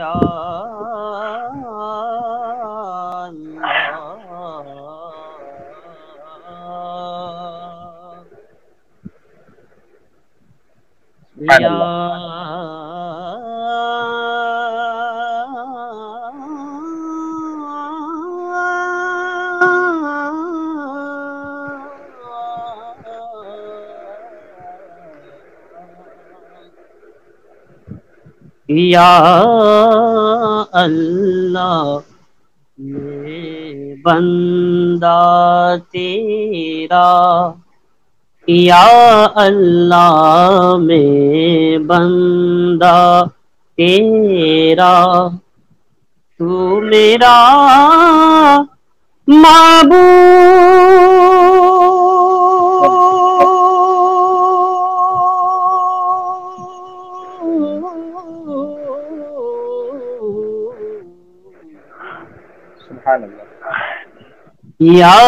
یا اللہ یا اللہ میں بندہ تیرا، یا اللہ میں بندہ تیرا، تو میرا سبحان اللہ۔ یا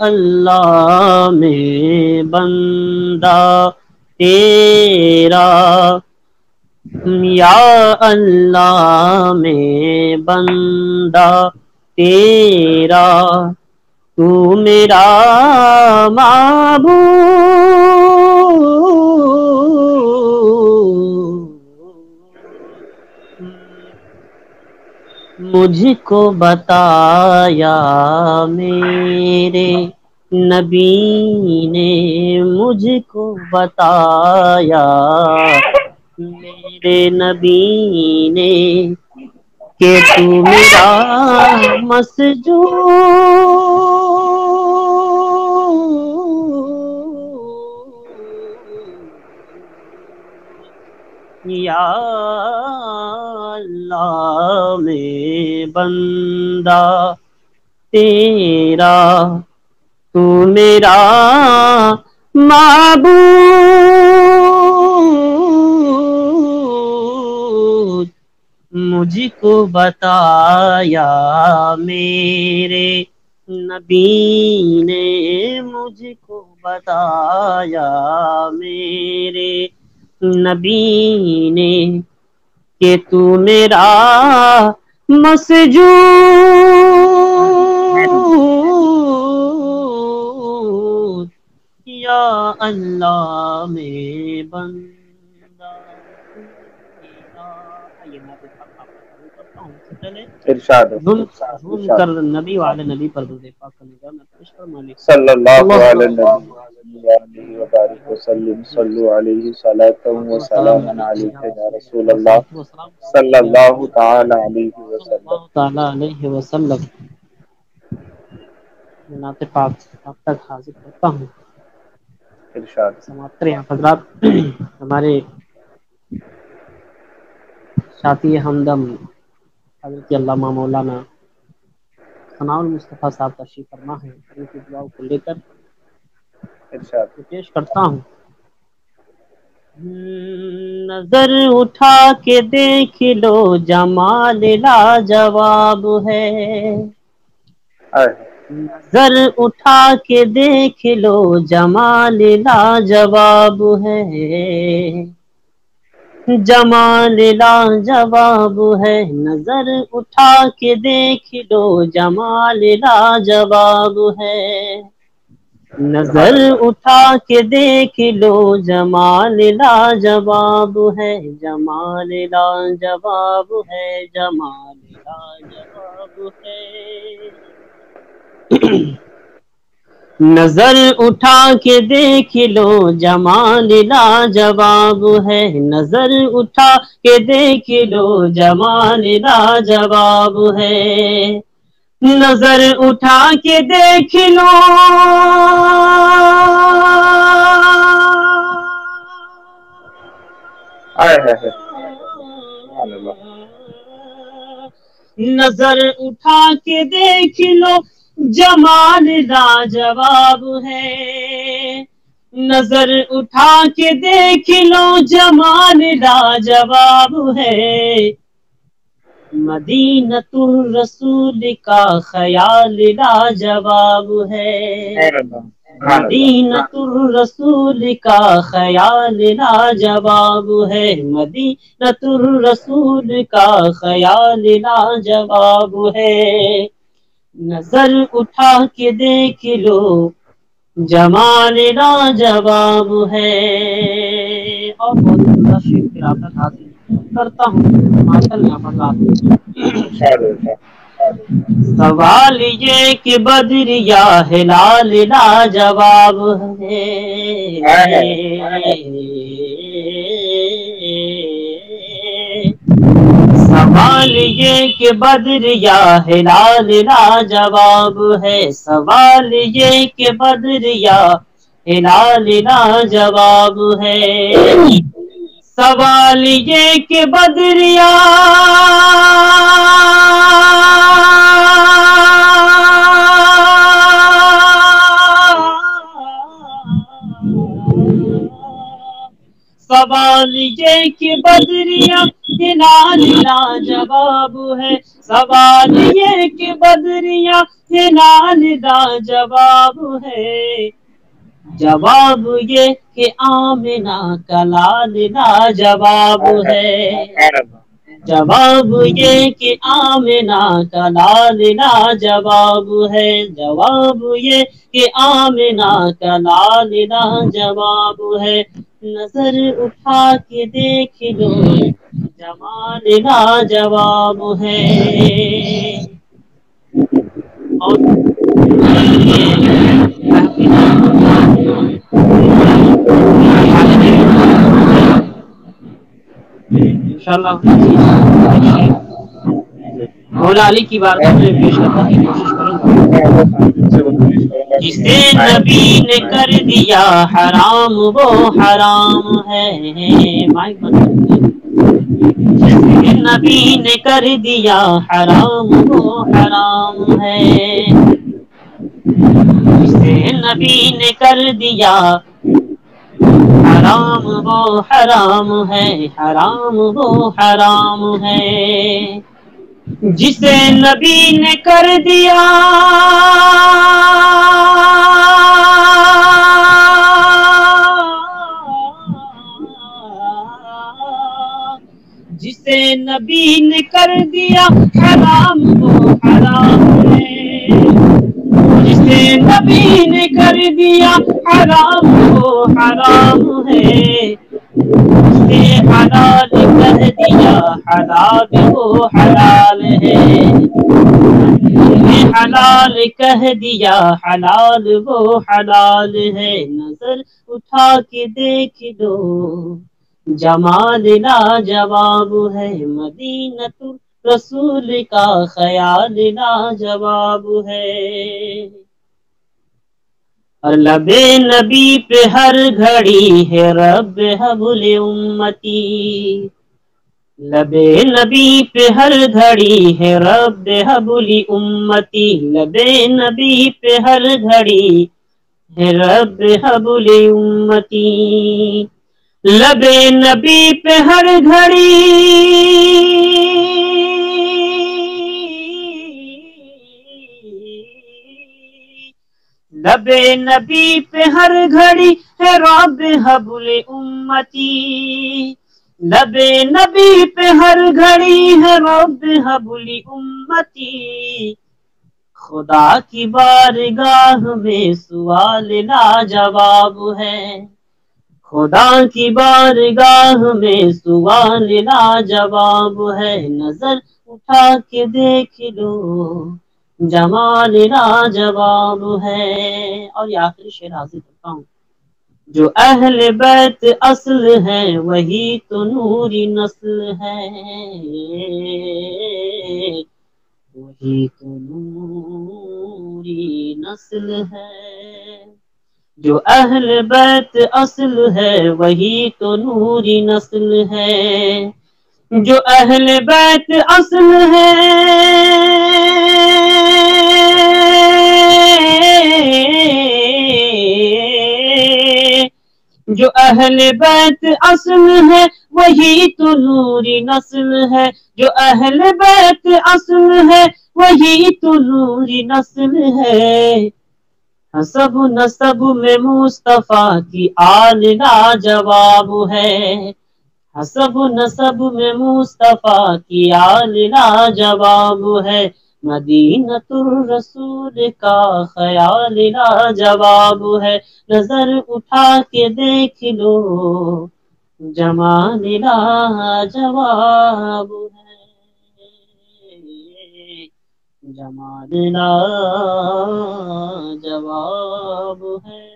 اللہ میں بندہ تیرا، یا اللہ میں بندہ تیرا، تو میرا معبود، مجھ کو بتایا میرے نبی نے، مجھ کو بتایا میرے نبی نے، کہ تو میرا یا اللہ میں بندہ تیرا، تو میرا معبود، مجھ کو بتایا میرے نبی نے، مجھ کو بتایا میرے نبی نے، کہ تو میرا مسجود، یا اللہ میں بندہ تیرا۔ آئیے میں آپ کا شروع کرتا ہوں، اس سے پہلے ارشاد ظلم کر نبی والے نبی پر درود پاک کرنے کا میں پیش فرما لی۔ صلی اللہ علیہ وآلہ وبارک وسلم، صلو علیہ صلاۃ و سلام علیک یا رسول اللہ صلی اللہ تعالی علیہ وسلم۔ نعت پاک آپ تک حاضر کرتا ہوں، ارشاد۔ سماعت کریں آپ حضرات۔ ہمارے شافی ہمدم حضرت علامہ مولانا ثناء المصطفیٰ صاحب تشریف فرما ہے، ان کی دعاؤں کو لے کر ارشاد۔ پیش کرتا ہوں۔ نظر اٹھا کے دیکھ لو جمال لاجواب ہے، نظر اٹھا کے دیکھ لو جمال لاجواب ہے، جمال لاجواب ہے، نظر اٹھا کے دیکھ لو جمال لاجواب ہے، نظر اٹھا کے دیکھ لو جمال لاجواب ہے، جمال لاجواب ہے، جمال لاجواب ہے۔ نظر اٹھا کے دیکھ لو جمال لاجواب ہے، نظر اٹھا کے دیکھ لو جمال لاجواب ہے، نظر اٹھا کے دیکھ لو نظر اٹھا کے دیکھ لو جمال لاجواب ہے، نظر اٹھا کے دیکھ لو جمال لاجواب ہے، مدینۃ الرسول کا خیال لاجواب ہے، مدینۃ الرسول کا خیال لاجواب ہے، مدینۃ الرسول کا خیال لاجواب ہے، نظر اٹھا کے دیکھ لو جمال لاجواب ہے۔ اور بہت زیادہ شعر قرأت حاصل کرتا ہوں، ماشاء اللہ سوال یہ کہ بدر یا ہلال لاجواب ہے، سوال یہ کہ بدر یا ہلال لاجواب ہے، سوال یہ کہ بدر یا ہلال لاجواب ہے، سوال یہ کہ بدر یا سوال یہ کہ بدریاں ہلال لاجواب ہے، سوال یہ کہ بدریاں ہلال لاجواب ہے، جواب یہ کہ آمنہ کا لال لاجواب ہے، جواب یہ کہ آمنہ کا لال لاجواب ہے، جواب یہ کہ آمنہ کا لال لاجواب ہے، نظر اٹھا کے دیکھ لو جمال لاجواب ہے۔ اور انشاءاللہ مولا علی کی بارگاہ میں پیش کرنے کی کوشش کروں گا۔ جسے نبی نے کر دیا حرام وہ حرام ہے، جسے نبی نے کر دیا حرام وہ حرام ہے، جسے نبی نے کر دیا حرام وہ حرام ہے، حرام وہ حرام ہے، جسے نبی نے کر دیا جسے نبی نے کر دیا حرام وہ حرام ہے، جسے نبی نے کر دیا حرام وہ حرام ہے، جسے حلال کہہ دیا حلال وہ حلال ہے، جسے حلال کہہ دیا حلال وہ حلال ہے، نظر اٹھا کے دیکھ لو جمال لاجواب ہے، مدینۃ رسول کا خیال لاجواب ہے، اور لبے نبی پہ ہر گھڑی ہے رب حبل امتی، لبے نبی پہ ہر گھڑی ہے رب حبل امتی، لبے نبی پہ ہر گھڑی ہے رب حبل امتی، لبے نبی پہ ہر گھڑی لبے نبی پہ ہر گھڑی ہے رب حبل امتی، لبے نبی پہ ہر گھڑی ہے رب حبل امتی، خدا کی بارگاہ میں سوال لاجواب ہے، خدا کی بارگاہ میں سوال لاجواب ہے، نظر اٹھا کے دیکھ لو جمال لاجواب ہے۔ اور یہ آخری شعر حاصل کرتا ہوں، جو اہل بیت اصل ہے وہی تو نوری نسل ہے، وہی تو نوری نسل ہے، جو اہل بیت اصل ہے وہی تو نوری نسل ہے، جو اہل بیت اصل ہے جو اہل بیت اصل ہے وہی تو نوری نسل ہے، جو اہل بیت اصل ہے وہی تو نوری نسل ہے، حسب نسب میں مصطفیٰ کی آل لاجواب ہے، حسب نسب میں مصطفیٰ کی آل لاجواب ہے، مدینۃ الرسول کا خیال لاجواب ہے، نظر اٹھا کے دیکھ لو جمال لاجواب ہے، جمال لاجواب ہے۔